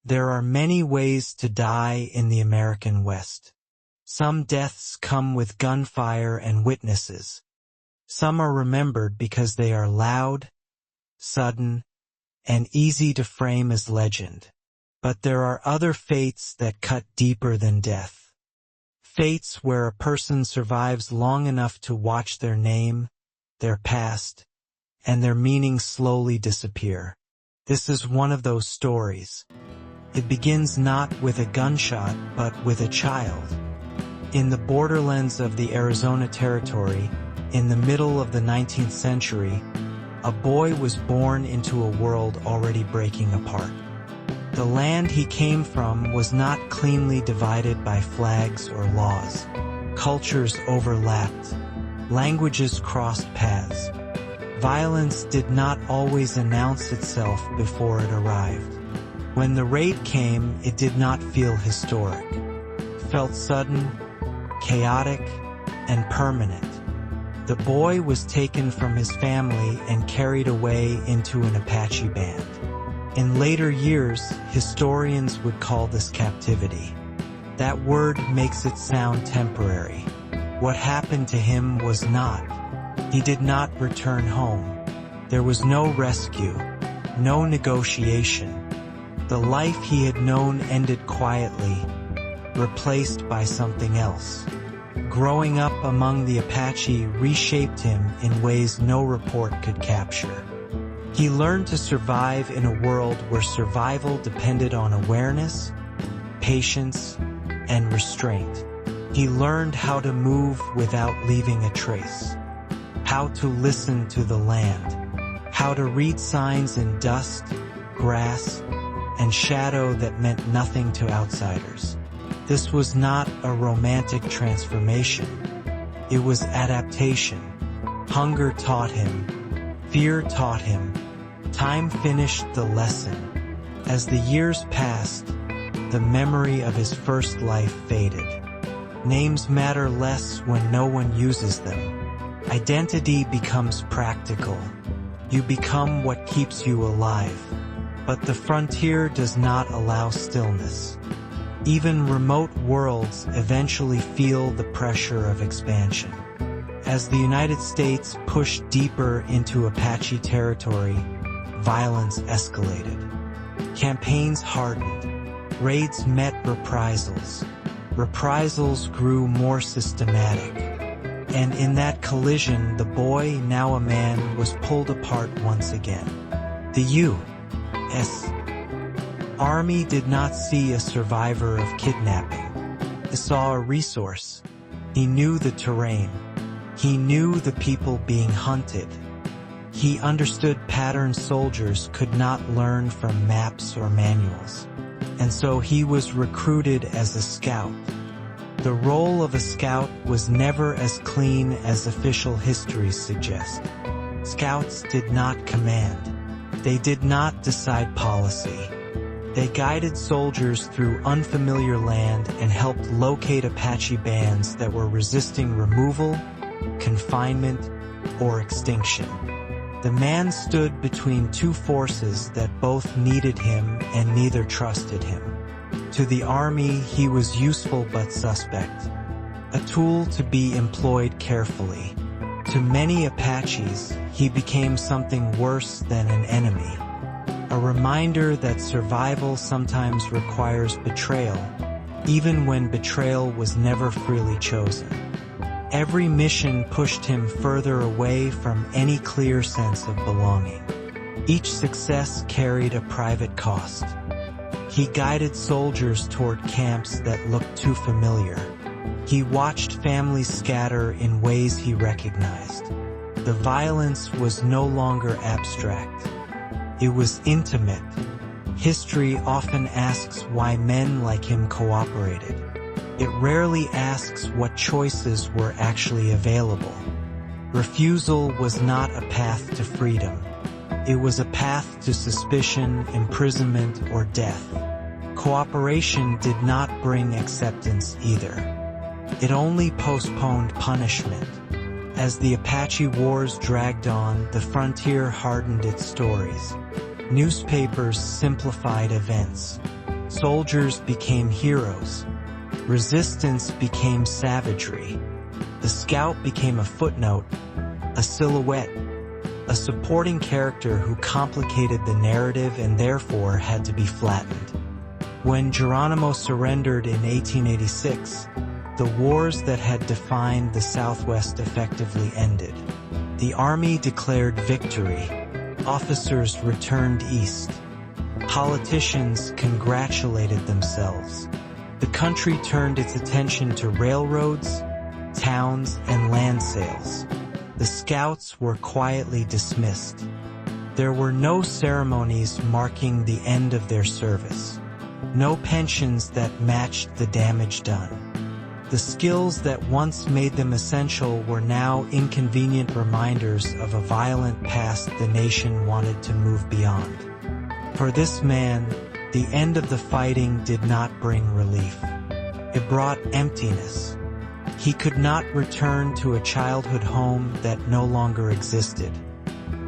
There are many ways to die in the American West. Some deaths come with gunfire and witnesses. Some are remembered because they are loud, sudden, and easy to frame as legend. But there are other fates that cut deeper than death. Fates where a person survives long enough to watch their name, their past, and their meaning slowly disappear. This is one of those stories. It begins not with a gunshot, but with a child. In the borderlands of the Arizona Territory, in the middle of the 19th century, a boy was born into a world already breaking apart. The land he came from was not cleanly divided by flags or laws. Cultures overlapped. Languages crossed paths. Violence did not always announce itself before it arrived. When the raid came, it did not feel historic. It felt sudden, chaotic, and permanent. The boy was taken from his family and carried away into an Apache band. In later years, historians would call this captivity. That word makes it sound temporary. What happened to him was not. He did not return home. There was no rescue, no negotiation. The life he had known ended quietly, replaced by something else. Growing up among the Apache reshaped him in ways no report could capture. He learned to survive in a world where survival depended on awareness, patience, and restraint. He learned how to move without leaving a trace, how to listen to the land, how to read signs in dust, grass, and shadow that meant nothing to outsiders. This was not a romantic transformation. It was adaptation. Hunger taught him. Fear taught him. Time finished the lesson. As the years passed, the memory of his first life faded. Names matter less when no one uses them. Identity becomes practical. You become what keeps you alive. But the frontier does not allow stillness. Even remote worlds eventually feel the pressure of expansion. As the United States pushed deeper into Apache territory, violence escalated. Campaigns hardened. Raids met reprisals. Reprisals grew more systematic. And in that collision, the boy, now a man, was pulled apart once again. The U.S. Army did not see a survivor of kidnapping. He saw a resource. He knew the terrain. He knew the people being hunted. He understood patterns soldiers could not learn from maps or manuals. And so he was recruited as a scout. The role of a scout was never as clean as official histories suggest. Scouts did not command. They did not decide policy. They guided soldiers through unfamiliar land and helped locate Apache bands that were resisting removal, confinement, or extinction. The man stood between two forces that both needed him and neither trusted him. To the army, he was useful but suspect, a tool to be employed carefully. To many Apaches, he became something worse than an enemy. A reminder that survival sometimes requires betrayal, even when betrayal was never freely chosen. Every mission pushed him further away from any clear sense of belonging. Each success carried a private cost. He guided soldiers toward camps that looked too familiar. He watched families scatter in ways he recognized. The violence was no longer abstract. It was intimate. History often asks why men like him cooperated. It rarely asks what choices were actually available. Refusal was not a path to freedom. It was a path to suspicion, imprisonment, or death. Cooperation did not bring acceptance either. It only postponed punishment. As the Apache Wars dragged on, the frontier hardened its stories. Newspapers simplified events. Soldiers became heroes. Resistance became savagery. The scout became a footnote, a silhouette, a supporting character who complicated the narrative and therefore had to be flattened. When Geronimo surrendered in 1886, the wars that had defined the Southwest effectively ended. The army declared victory. Officers returned east. Politicians congratulated themselves. The country turned its attention to railroads, towns, and land sales. The scouts were quietly dismissed. There were no ceremonies marking the end of their service. No pensions that matched the damage done. The skills that once made them essential were now inconvenient reminders of a violent past the nation wanted to move beyond. For this man, the end of the fighting did not bring relief. It brought emptiness. He could not return to a childhood home that no longer existed.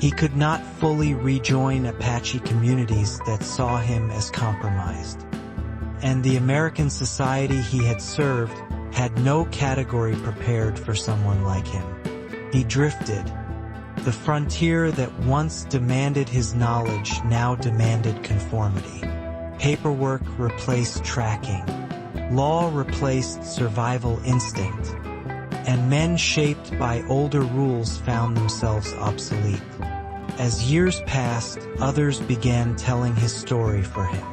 He could not fully rejoin Apache communities that saw him as compromised. And the American society he had served had no category prepared for someone like him. He drifted. The frontier that once demanded his knowledge now demanded conformity. Paperwork replaced tracking. Law replaced survival instinct. And men shaped by older rules found themselves obsolete. As years passed, others began telling his story for him.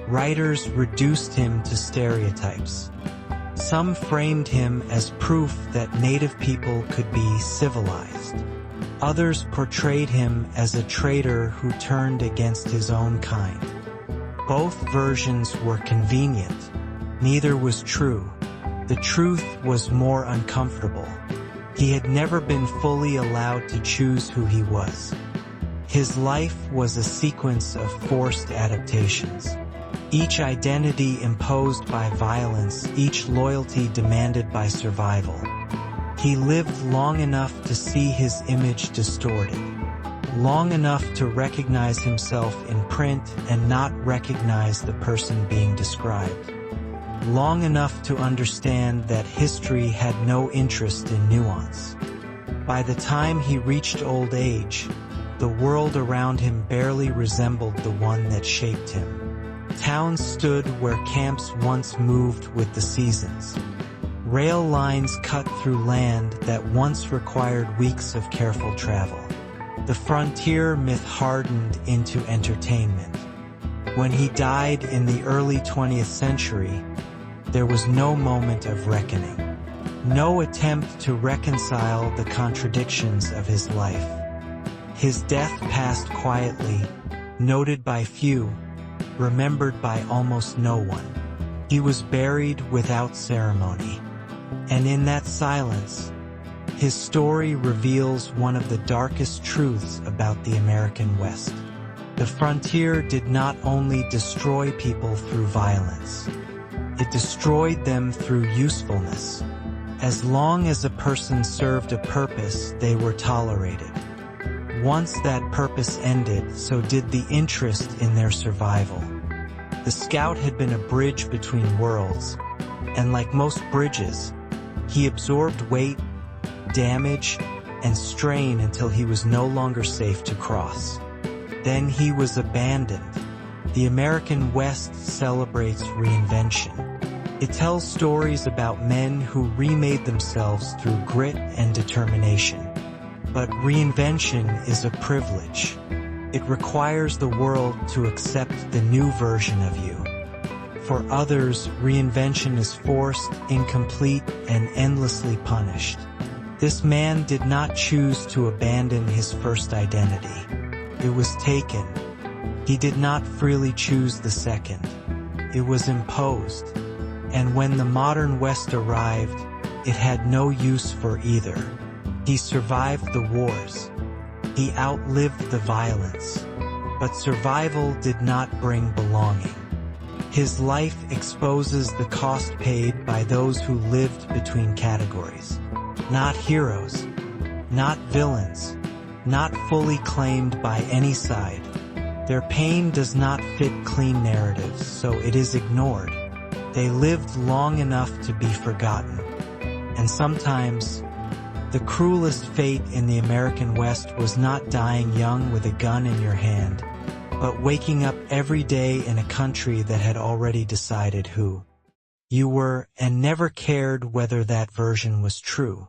Writers reduced him to stereotypes. Some framed him as proof that native people could be civilized. Others portrayed him as a traitor who turned against his own kind. Both versions were convenient. Neither was true. The truth was more uncomfortable. He had never been fully allowed to choose who he was. His life was a sequence of forced adaptations. Each identity imposed by violence, each loyalty demanded by survival. He lived long enough to see his image distorted. Long enough to recognize himself in print and not recognize the person being described. Long enough to understand that history had no interest in nuance. By the time he reached old age, the world around him barely resembled the one that shaped him. Towns stood where camps once moved with the seasons. Rail lines cut through land that once required weeks of careful travel. The frontier myth hardened into entertainment. When he died in the early 20th century, there was no moment of reckoning. No attempt to reconcile the contradictions of his life. His death passed quietly, noted by few, remembered by almost no one. He was buried without ceremony. And in that silence, his story reveals one of the darkest truths about the American West. The frontier did not only destroy people through violence. It destroyed them through usefulness. As long as a person served a purpose, they were tolerated. Once that purpose ended, so did the interest in their survival. The scout had been a bridge between worlds, and like most bridges, he absorbed weight, damage, and strain until he was no longer safe to cross. Then he was abandoned. The American West celebrates reinvention. It tells stories about men who remade themselves through grit and determination. But reinvention is a privilege. It requires the world to accept the new version of you. For others, reinvention is forced, incomplete, and endlessly punished. This man did not choose to abandon his first identity. It was taken. He did not freely choose the second. It was imposed. And when the modern West arrived, it had no use for either. He survived the wars. He outlived the violence. But survival did not bring belonging. His life exposes the cost paid by those who lived between categories. Not heroes, not villains, not fully claimed by any side, Their pain does not fit clean narratives, so it is ignored. They lived long enough to be forgotten. And sometimes, the cruelest fate in the American West was not dying young with a gun in your hand, but waking up every day in a country that had already decided who you were and never cared whether that version was true.